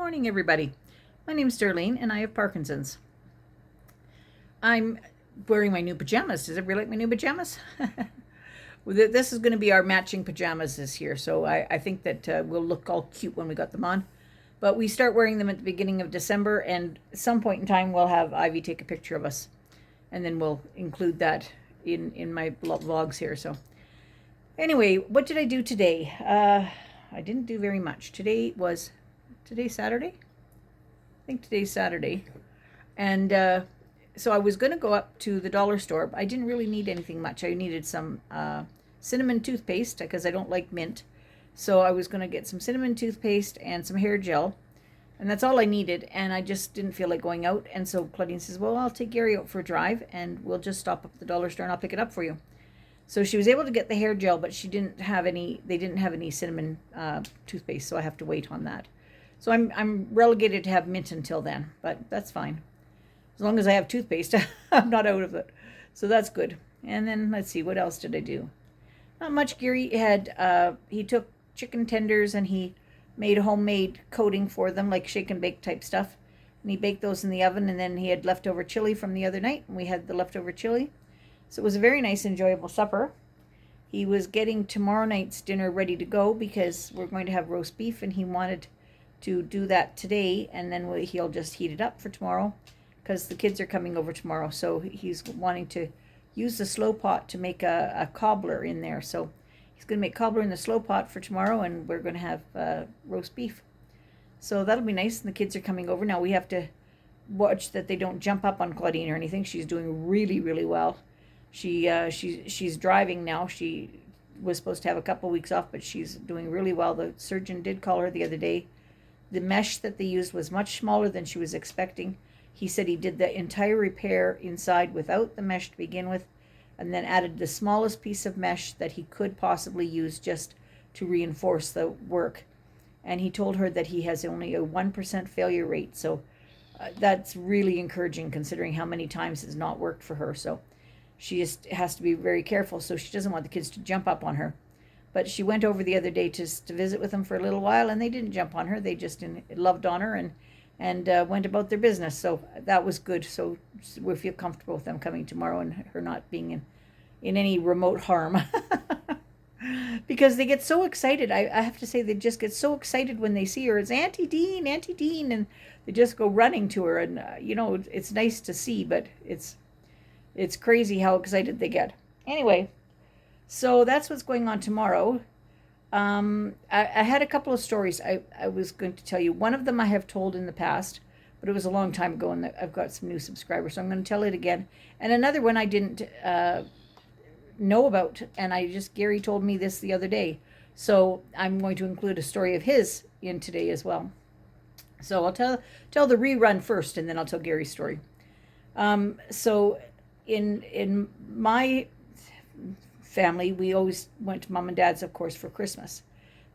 morning, everybody. My name is Darlene, and I have Parkinson's. I'm wearing my new pajamas. Does everybody like my new pajamas? This is going to be our matching pajamas this year, so I think that we'll look all cute when we got them on. But we start wearing them at the beginning of December, and at some point in time, we'll have Ivy take a picture of us, and then we'll include that in my vlogs here. So anyway, what did I do today? I didn't do very much. Today's Saturday? I think today's Saturday. And so I was going to go up to the dollar store, but I didn't really need anything much. I needed some cinnamon toothpaste because I don't like mint. So I was going to get some cinnamon toothpaste and some hair gel. And that's all I needed. And I just didn't feel like going out. And so Claudine says, well, I'll take Gary out for a drive and we'll just stop up at the dollar store and I'll pick it up for you. So she was able to get the hair gel, but they didn't have any cinnamon toothpaste, so I have to wait on that. So I'm relegated to have mint until then, but that's fine. As long as I have toothpaste, I'm not out of it. So that's good. And then let's see, what else did I do? Not much. Gary he took chicken tenders and he made a homemade coating for them, like shake and bake type stuff. And he baked those in the oven, and then he had leftover chili from the other night, and we had the leftover chili. So it was a very nice, enjoyable supper. He was getting tomorrow night's dinner ready to go because we're going to have roast beef, and he wanted to do that today, and then he'll just heat it up for tomorrow because the kids are coming over tomorrow. So he's wanting to use the slow pot to make a cobbler in there. So he's going to make cobbler in the slow pot for tomorrow, and we're going to have roast beef. So that'll be nice, and the kids are coming over. Now we have to watch that they don't jump up on Claudine or anything. She's doing really, really well. She's driving now. She was supposed to have a couple weeks off, but she's doing really well. The surgeon did call her the other day. The mesh that they used was much smaller than she was expecting. He said he did the entire repair inside without the mesh to begin with, and then added the smallest piece of mesh that he could possibly use just to reinforce the work. And he told her that he has only a 1% failure rate. So that's really encouraging considering how many times it's not worked for her. So she just has to be very careful, so she doesn't want the kids to jump up on her. But she went over the other day to visit with them for a little while, and they didn't jump on her. They just loved on her and went about their business. So that was good. So we feel comfortable with them coming tomorrow and her not being in any remote harm. Because they get so excited. I have to say, they just get so excited when they see her. It's Auntie Dean, and they just go running to her. And, it's nice to see, but it's crazy how excited they get. Anyway, so that's what's going on tomorrow. I had a couple of stories I was going to tell you. One of them I have told in the past, but it was a long time ago, and I've got some new subscribers, so I'm going to tell it again. And another one I didn't know about, and Gary told me this the other day. So I'm going to include a story of his in today as well. So I'll tell the rerun first, and then I'll tell Gary's story. So in my family, we always went to mom and dad's, of course, for Christmas.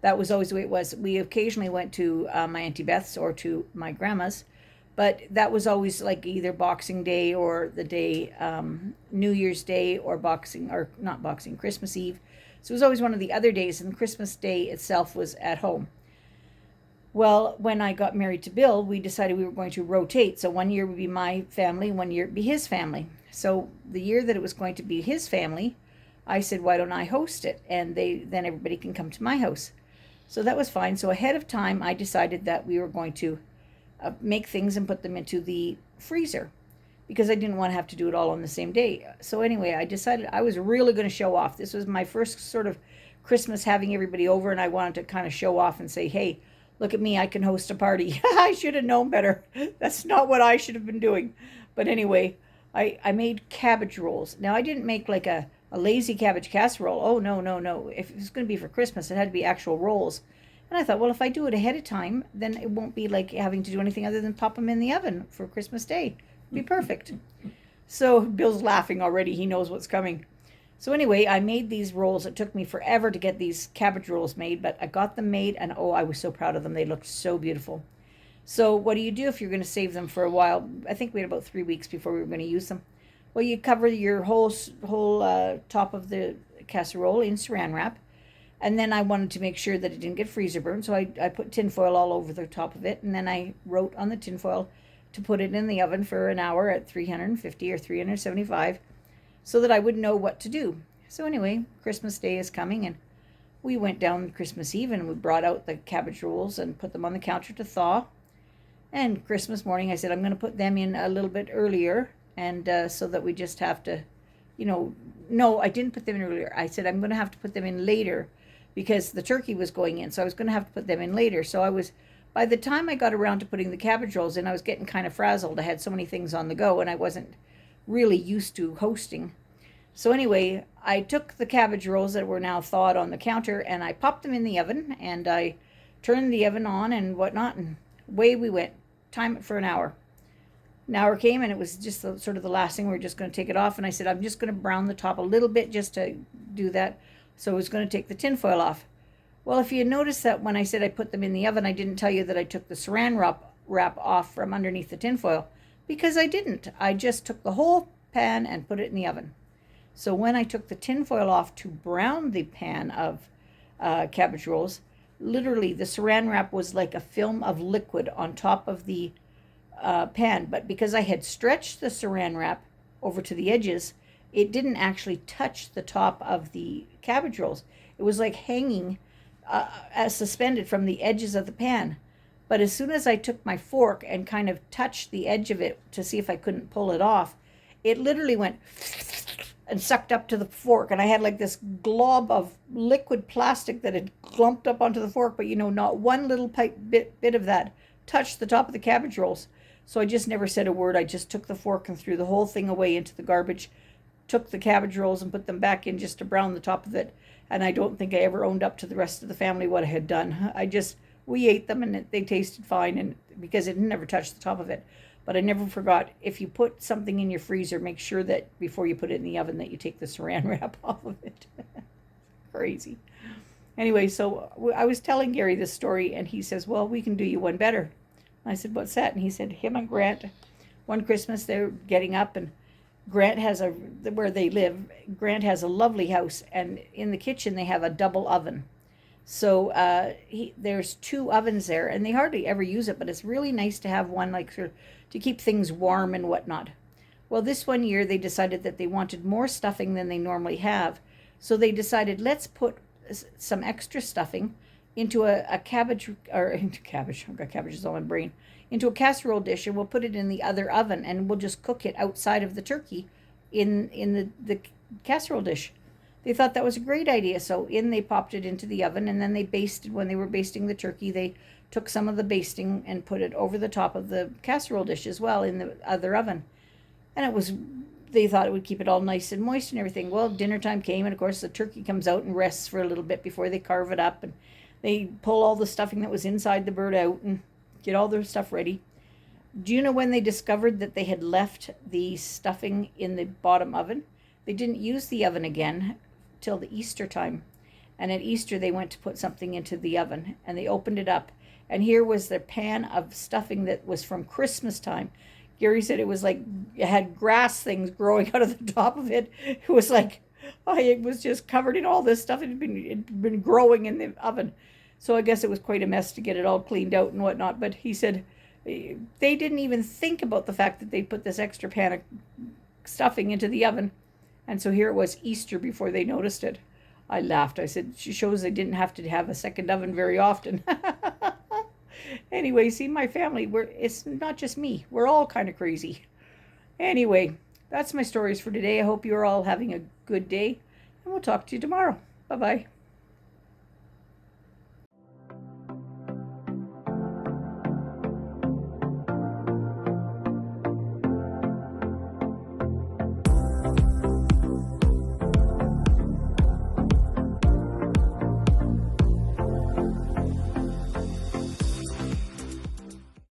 That was always the way it was. We occasionally went to my Auntie Beth's or to my grandma's, but that was always like either Boxing Day or the day, New Year's Day, or Christmas Eve. So it was always one of the other days, and Christmas Day itself was at home. Well, when I got married to Bill, we decided we were going to rotate. So one year would be my family, one year would be his family. So the year that it was going to be his family, I said, why don't I host it? And then everybody can come to my house. So that was fine. So ahead of time, I decided that we were going to make things and put them into the freezer because I didn't want to have to do it all on the same day. So anyway, I decided I was really going to show off. This was my first sort of Christmas having everybody over, and I wanted to kind of show off and say, hey, look at me, I can host a party. I should have known better. That's not what I should have been doing. But anyway, I made cabbage rolls. Now, I didn't make like a lazy cabbage casserole. Oh, no. If it was going to be for Christmas, it had to be actual rolls. And I thought, well, if I do it ahead of time, then it won't be like having to do anything other than pop them in the oven for Christmas Day. It'd be perfect. So Bill's laughing already. He knows what's coming. So anyway, I made these rolls. It took me forever to get these cabbage rolls made, but I got them made, and I was so proud of them. They looked so beautiful. So what do you do if you're going to save them for a while? I think we had about 3 weeks before we were going to use them. Well, you cover your whole top of the casserole in saran wrap, And then I wanted to make sure that it didn't get freezer burned, so I put tinfoil all over the top of it, and then I wrote on the tinfoil to put it in the oven for an hour at 350 or 375 so that I would know what to do. So anyway, Christmas Day is coming, and we went down Christmas Eve and we brought out the cabbage rolls and put them on the counter to thaw. And Christmas morning I said I'm going to put them in a little bit earlier, and so that we just have to, no, I didn't put them in earlier. I said I'm going to have to put them in later because the turkey was going in, so I was going to have to put them in later. So by the time I got around to putting the cabbage rolls in, I was getting kind of frazzled. I had so many things on the go, and I wasn't really used to hosting. So anyway, I took the cabbage rolls that were now thawed on the counter, and I popped them in the oven, and I turned the oven on and whatnot, and away we went. Time it for an hour. An hour came, and it was just sort of the last thing. We were just going to take it off, and I said I'm just going to brown the top a little bit just to do that. So I was going to take the tinfoil off. Well, if you notice that when I said I put them in the oven, I didn't tell you that I took the saran wrap off from underneath the tinfoil, because I didn't. I just took the whole pan and put it in the oven. So when I took the tinfoil off to brown the pan of cabbage rolls, literally the saran wrap was like a film of liquid on top of the pan. But because I had stretched the saran wrap over to the edges, it didn't actually touch the top of the cabbage rolls. It was like hanging suspended from the edges of the pan. But as soon as I took my fork and kind of touched the edge of it to see if I couldn't pull it off, it literally went and sucked up to the fork. And I had like this glob of liquid plastic that had clumped up onto the fork, but not one little bit of that touched the top of the cabbage rolls. So I just never said a word. I just took the fork and threw the whole thing away into the garbage, took the cabbage rolls and put them back in just to brown the top of it. And I don't think I ever owned up to the rest of the family what I had done. We ate them, and they tasted fine, and because it never touched the top of it. But I never forgot, if you put something in your freezer, make sure that before you put it in the oven that you take the saran wrap off of it. Crazy. Anyway, so I was telling Gary this story, and he says, well, we can do you one better. I said, what's that? And he said, him and Grant, one Christmas, they're getting up, and Grant has where they live, Grant has a lovely house, and in the kitchen they have a double oven. So there's two ovens there, and they hardly ever use it, but it's really nice to have one, like, to keep things warm and whatnot. Well, this one year they decided that they wanted more stuffing than they normally have. So they decided, let's put some extra stuffing into a cabbage, or into cabbage, I've got cabbages all in my brain, into a casserole dish, and we'll put it in the other oven, and we'll just cook it outside of the turkey in the casserole dish. They thought that was a great idea, so they popped it into the oven, and then they basted. When they were basting the turkey, they took some of the basting and put it over the top of the casserole dish as well in the other oven. And they thought it would keep it all nice and moist and everything. Well, dinner time came, and of course the turkey comes out and rests for a little bit before they carve it up, and they pull all the stuffing that was inside the bird out and get all their stuff ready. Do you know when they discovered that they had left the stuffing in the bottom oven? They didn't use the oven again till the Easter time. And at Easter they went to put something into the oven, and they opened it up, and here was their pan of stuffing that was from Christmas time. Gary said it was like it had grass things growing out of the top of it. It was like, it was just covered in all this stuff. It had been growing in the oven. So I guess it was quite a mess to get it all cleaned out and whatnot. But he said they didn't even think about the fact that they put this extra pan of stuffing into the oven. And so here it was Easter before they noticed it. I laughed. I said, she shows they didn't have to have a second oven very often. Anyway, see, my family, it's not just me. We're all kind of crazy. Anyway, that's my stories for today. I hope you're all having a good day, and we'll talk to you tomorrow. Bye-bye.